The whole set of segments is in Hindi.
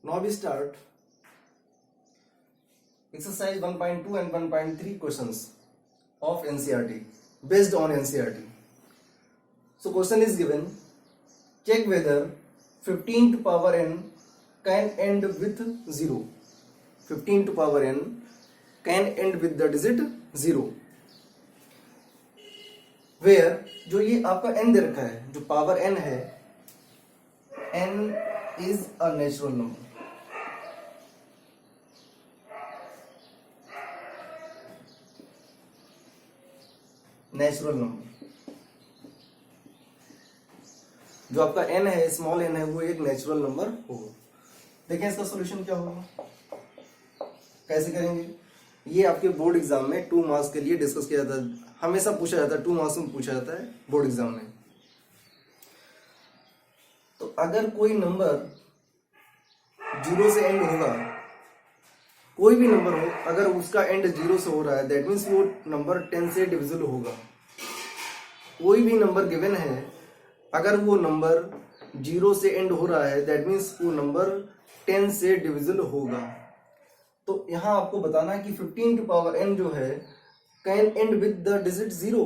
Now we start exercise 1.2 and 1.3 questions of NCERT based on NCERT. So question is given, check whether 15 to power n can end with 0. 15 to power n can end with the digit 0. Where जो ये आपका n दे रखा है, जो पावर n है, n is a natural number. Natural number जो आपका n है, स्मॉल n है, वो एक नेचुरल नंबर होगा. देखें इसका सॉल्यूशन क्या होगा, कैसे करेंगे. ये आपके बोर्ड एग्जाम में 2 मार्क्स के लिए डिस्कस किया जाता है, हमेशा पूछा जाता है, 2 मार्क्स में पूछा जाता है बोर्ड एग्जाम में. तो अगर कोई नंबर 0 से एंड होगा, कोई भी नंबर हो, अगर उसका एंड 0 से हो रहा है, दैट मीन्स वो नंबर 10 से डिविजिबल होगा. कोई भी नंबर गिवन है, अगर वो नंबर 0 से एंड हो रहा है, दैट मीन्स वो नंबर 10 से डिविजिबल होगा. तो यहां आपको बताना है कि 15 टू पावर n जो है can end with the digit 0.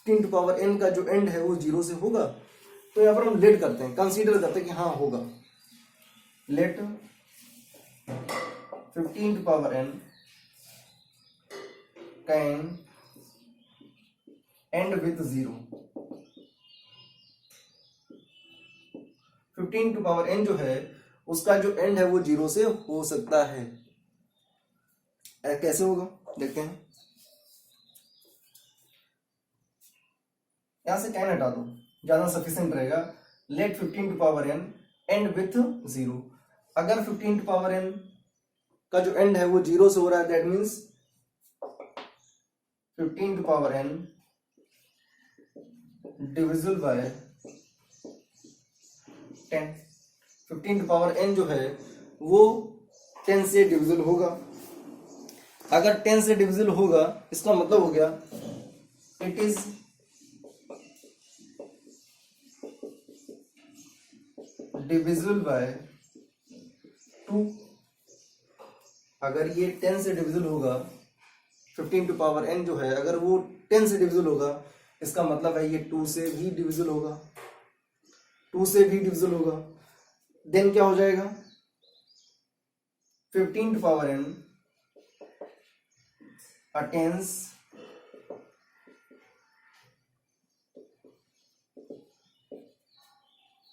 15 to power n का जो एंड है वो 0 से होगा. तो यहां पर हम लेट करते हैं, कंसीडर करते हैं कि हाँ होगा. Let 15 to power n can end with 0. 15 to power n जो है उसका जो एंड है वो 0 से हो सकता है. कैसे होगा देखते हैं. यहां से कैन हटा दो, ज्यादा सफिशिएंट रहेगा. Let 15 to power n end with 0. अगर 15 to power n का जो एंड है वो 0 से हो रहा है, that means 15 to power n divisible by 10. 15 to power n जो है वो 10 से डिविजिबल होगा. अगर 10 से डिविजिबल होगा, इसका मतलब हो गया इट इज डिविजिबल बाय 2. अगर ये 10 से डिविजिबल होगा, 15 टू पावर n जो है अगर वो 10 से डिविजिबल होगा, इसका मतलब है ये 2 से भी डिविजिबल होगा. 2 से भी डिविजिबल होगा. देन क्या हो जाएगा, 15 to power n attains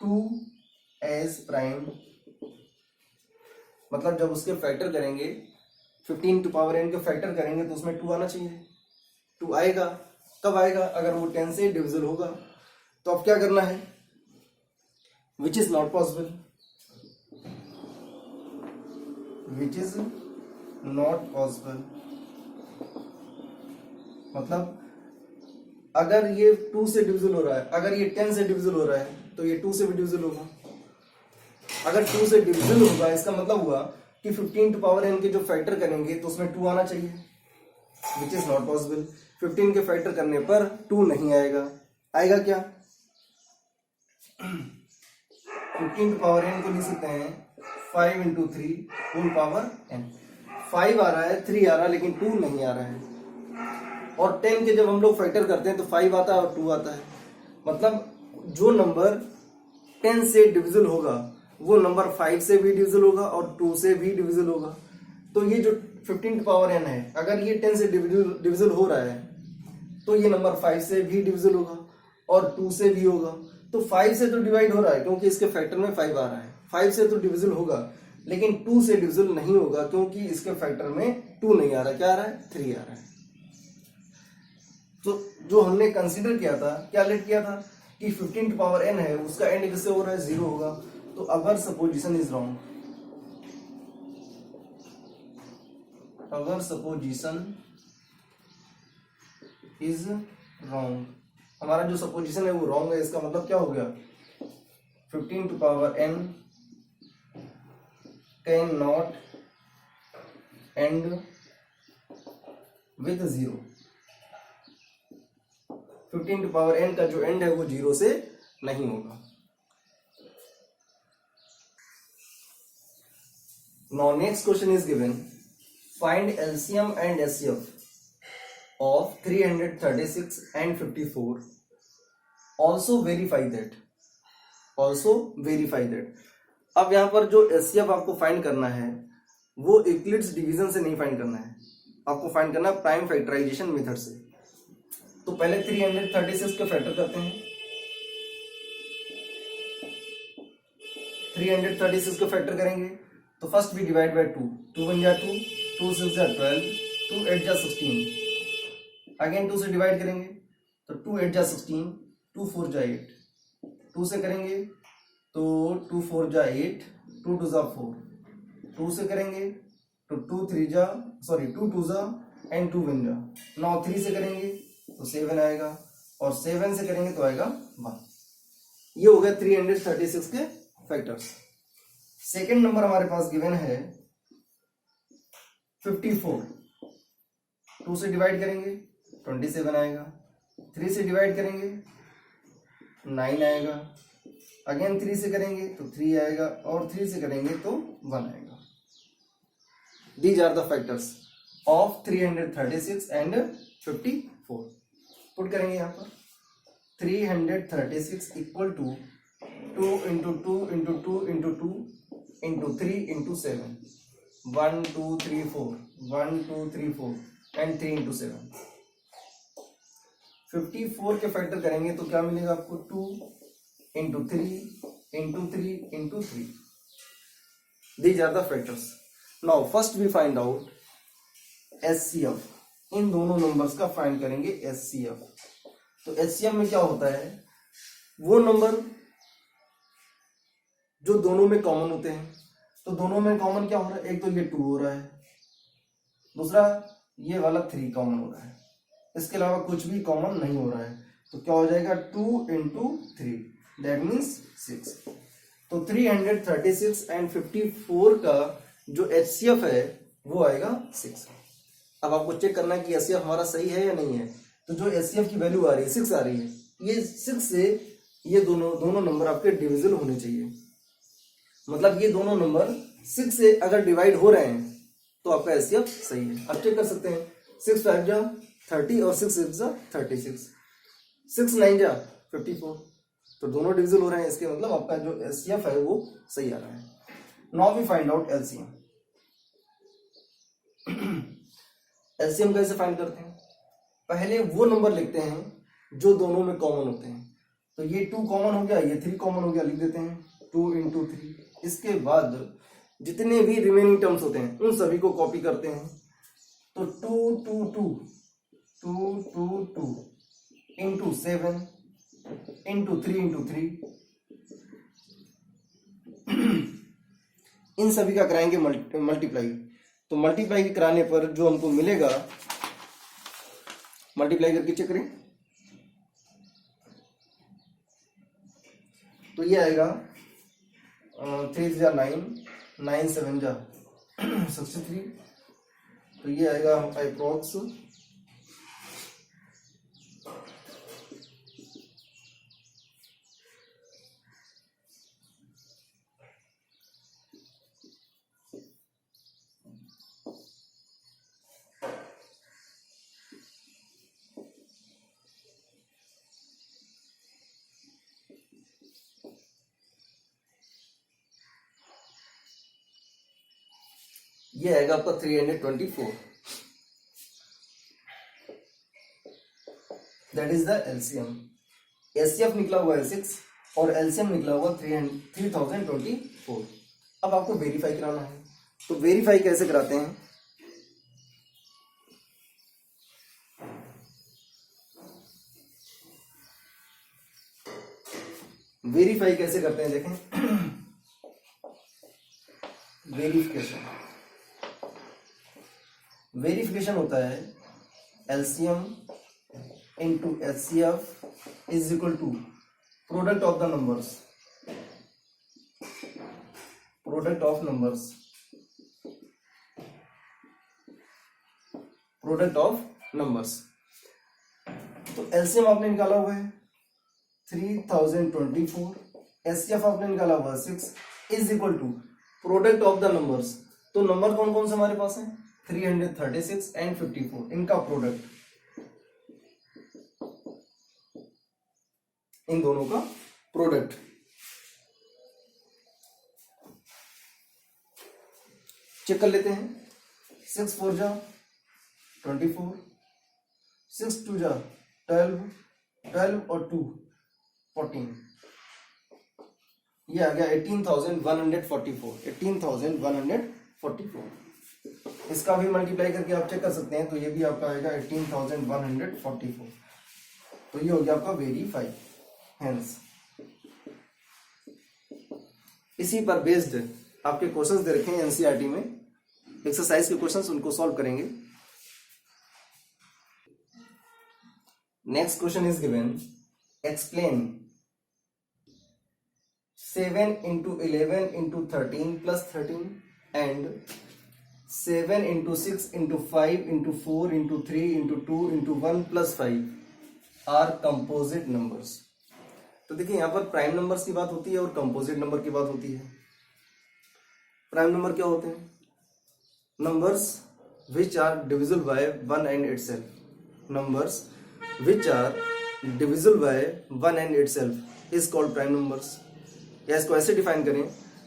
2 as prime. मतलब जब उसके फैक्टर करेंगे, 15 टू पावर n के फैक्टर करेंगे तो उसमें 2 आना चाहिए. 2 आएगा. कब आएगा, अगर वो 10 से डिविजिबल होगा. तो अब क्या करना है, which is not possible. Which is not possible मतलब अगर ये 2 से डिविजिबल हो रहा है, अगर ये 10 से डिविजिबल हो रहा है, तो ये 2 से भी डिविजिबल होगा. अगर 2 से डिविजिबल होगा, इसका मतलब हुआ कि 15 टू पावर n के जो फैक्टर करेंगे तो उसमें 2 आना चाहिए, विच इज नॉट पॉसिबल. 15 के फैक्टर करने पर 2 नहीं आएगा. आएगा क्या, 15 टू पावर n को लिख सकते हैं 5 इंटू 3 होल पावर n. 5 आ रहा है, 3 आ रहा है, लेकिन 2 नहीं आ रहा है. और 10 के जब हम लोग फैक्टर करते हैं तो 5 आता है और 2 आता है. मतलब जो नंबर 10 से डिविजिबल होगा वो नंबर 5 से भी डिविजिबल होगा और 2 से भी डिविजिबल होगा. तो ये जो 15 टू पावर n है, अगर ये 10 से डिविजिबल हो रहा है तो ये नंबर 5 से भी डिविजिबल होगा और 2 से भी होगा. तो 5 से तो डिवाइड हो रहा है क्योंकि इसके फैक्टर में 5 आ रहा है. 5 से तो डिविजिबल होगा, लेकिन 2 से डिविजिबल नहीं होगा क्योंकि इसके फैक्टर में 2 नहीं आ रहा. क्या आ रहा है, 3 आ रहा है. तो जो हमने कंसीडर किया था, क्या लेट किया था कि 15 टू पावर n है, उसका एंड किससे हो रहा है, 0 होगा. तो our supposition is wrong. Our supposition is wrong. हमारा जो सपोजिशन है वो रॉन्ग है. इसका मतलब क्या हो गया, 15 to power n can not end with 0. 15 to power n का जो एंड है वो 0 से नहीं होगा. Now next question is given. Find LCM and HCF of 336 and 54. Also verify that. अब यहाँ पर जो HCF आपको फाइंड करना है वो यूक्लिड्स डिवीजन से नहीं फाइंड करना है, आपको फाइंड करना है प्राइम फैक्टराइजेशन मेथड से। तो पहले 336 के फैक्टर करते हैं। 336 को फैक्टर करेंगे तो फर्स्ट भी डिवाइड बाय 2, 2 1 जा 2, 2 6 जा 12, 2 8 जा 16। अगेन 2 से डिवाइड करेंगे तो 2 8 जा 16, 2 4 जा 8, 2 से करेंगे तो 2 4 जा 8, 2 2 जा 4, 2 से करेंगे तो 2 2 2 जा एंड 2 1 जा। नाउ 3 से करेंगे तो 7 आएगा और 7 से करेंगे तो आएगा 1। ये हो गया 336 के फैक्टर्स। सेकेंड नंबर हमारे पास गिवन है 54। 2 से डिवाइड करेंगे 27 आएगा, 3 से डिवाइड करेंगे 9 आएगा, अगेन 3 से करेंगे तो 3 आएगा और 3 से करेंगे तो 1 आएगा। These are the factors of 336 and 54। Put करेंगे यहाँ पर 336 equal to 2 into 2 into 2 into 2 into 3 into 7, 1 2 3 4, 1 2 3 4 and 3 into 7। 54 के फैक्टर करेंगे तो क्या मिलेगा आपको 2 into 3 into 3 into 3। These are the factors. Now first we find out HCF। इन दोनों नंबर्स का फाइंड करेंगे HCF। तो HCF में क्या होता है, वो नंबर जो दोनों में कॉमन होते हैं। तो दोनों में कॉमन क्या हो रहा है, एक तो ये 2 हो रहा है, दूसरा ये वाला 3 कॉमन हो रहा है, इसके अलावा कुछ भी कॉमन नहीं हो रहा है। तो क्या हो जाएगा 2 इंटू 3 दैट मीन्स 6। तो 336 एंड 54 का जो HCF है वो आएगा 6। अब आपको चेक करना है कि HCF हमारा सही है या नहीं है। तो जो HCF की वैल्यू आ रही है 6 आ रही है, ये 6 से ये दोनों नंबर आपके डिविजिबल होने चाहिए। मतलब ये दोनों नंबर 6 से अगर डिवाइड हो रहे हैं तो आपका HCF सही है। आप चेक कर सकते हैं 6 5 जा 30 और 6 6 जा 36, 6 9 जा 54। तो दोनों डिविजिबल हो रहे हैं, इसके मतलब आपका जो HCF है वो सही आ रहा है। Now we find out LCM। LCM कैसे फाइंड करते हैं, पहले वो नंबर लिखते हैं जो दोनों में कॉमन होते हैं। तो ये 2 कॉमन हो गया, ये 3 कॉमन हो गया, लिख देते हैं 2 इंटू 3। इसके बाद जितने भी रिमेनिंग टर्म्स होते हैं उन सभी को कॉपी करते हैं। तो 2 2 2 2 2 2 इंटू 7 इंटू 3 इंटू 3 इन सभी का कराएंगे मल्टीप्लाई। तो मल्टीप्लाई कराने पर जो हमको मिलेगा, मल्टीप्लाई करके चेक करें तो ये आएगा 3 जा 9, 9 7 जा 63। तो ये आएगा approx 324। That is the LCM। HCF निकला हुआ है 6 और LCM निकला हुआ 3024। अब आपको वेरीफाई कराना है। तो वेरीफाई कैसे कराते हैं, वेरीफाई कैसे करते हैं देखें। वेरिफिकेशन होता है LCM into HCF is equal to product of the numbers, product of numbers. तो LCM आपने निकाला हुआ है 3024, HCF आपने निकाला हुआ है 6 is equal to product of the numbers. तो नंबर कौन कौन से हमारे पास है, 336 एंड 54, इनका प्रोडक्ट, इन दोनों का प्रोडक्ट। चेक कर लेते हैं। 6 4 जा 24, 6 2 जा 12, 12 और 2 14, ये आ गया 18,144, 18,144। इसका भी मल्टीप्लाई करके आप चेक कर सकते हैं, तो ये भी आपका आएगा 18,144। तो ये हो गया आपका वेरीफाई। हेंस इसी पर बेस्ड आपके क्वेश्चंस दे रखे हैं एनसीईआरटी में, एक्सरसाइज के क्वेश्चंस, उनको सॉल्व करेंगे। Next question is given, explain 7 into 11 into 13 plus 13 and 7 into 6 into 5 into 4 into 3 into 2 into 1 plus 5 are composite numbers। तो देखिए यहाँ पर प्राइम नंबर्स की बात होती है और कंपोजिट नंबर की बात होती है। प्राइम नंबर क्या होते हैं, numbers which are divisible by 1 and itself, numbers which are divisible by 1 and itself is called prime numbers. या इसको ऐसे डिफाइन करें,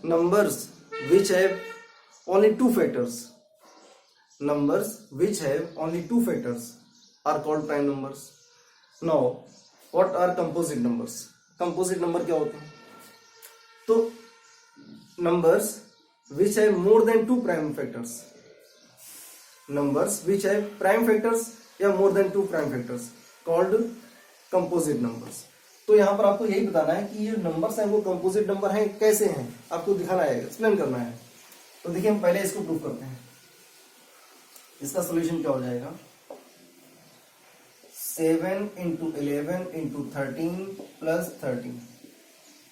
numbers which have only 2 factors, numbers which have only 2 factors are called prime numbers. Now what are composite numbers, composite number क्या होते हैं, तो numbers which have more than 2 prime factors, numbers which have prime factors या मोर than 2 prime factors called composite numbers. तो यहां पर आपको यही बताना है कि ये नंबर्स हैं वो कंपोजिट नंबर हैं, कैसे हैं आपको दिखाना है, एक्सप्लेन करना है। तो देखिए हम पहले इसको प्रूव करते हैं। इसका सॉल्यूशन क्या हो जाएगा, 7 into 11 into 13 plus 13,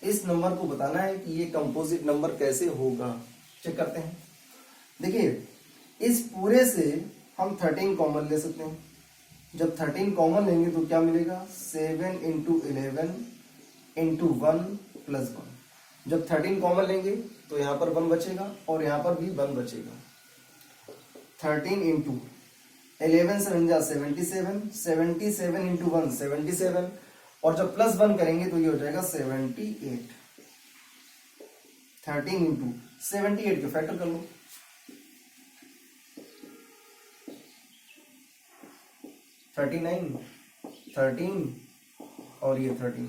इस नंबर को बताना है कि ये कंपोजिट नंबर कैसे होगा। चेक करते हैं। देखिए इस पूरे से हम 13 कॉमन ले सकते हैं। जब 13 कॉमन लेंगे तो क्या मिलेगा, 7 into 11 into 1 plus 1। जब 13 कॉमन लेंगे तो यहाँ पर 1 बचेगा और यहाँ पर भी 1 बचेगा। 13 into 11 से बन जा 77, 77 into 1 77, और जब प्लस 1 करेंगे तो ये हो जाएगा 78। 13 into 78 के फैक्टर कर लो, 39, 13 और ये 13,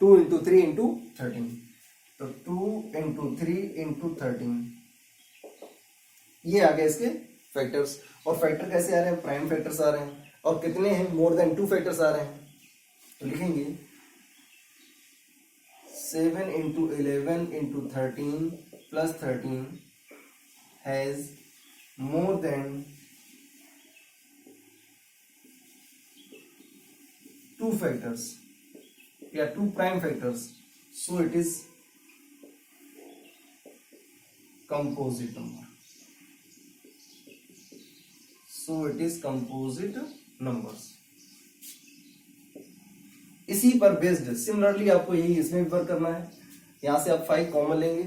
2 into 3 into 13, तो 2 into 3 into 13, ये आ गए इसके फैक्टर्स। और फैक्टर कैसे आ रहे हैं, प्राइम फैक्टर्स आ रहे हैं, और कितने हैं, मोर देन 2 फैक्टर्स आ रहे हैं। तो लिखेंगे 7 into 11 into 13 plus 13 has more than 2 factors या 2 prime factors, so it is composite number, so it is composite numbers। इसी पर बेस्ड सिमिलरली आपको यही इसमें भी वर्क करना है। यहां से आप 5 कॉमन लेंगे,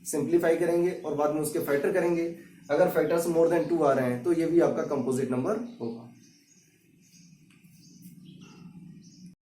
सिंप्लीफाई करेंगे और बाद में उसके फैक्टर करेंगे। अगर फैक्टर्स मोर देन 2 आ रहे हैं तो ये भी आपका कंपोजिट नंबर होगा।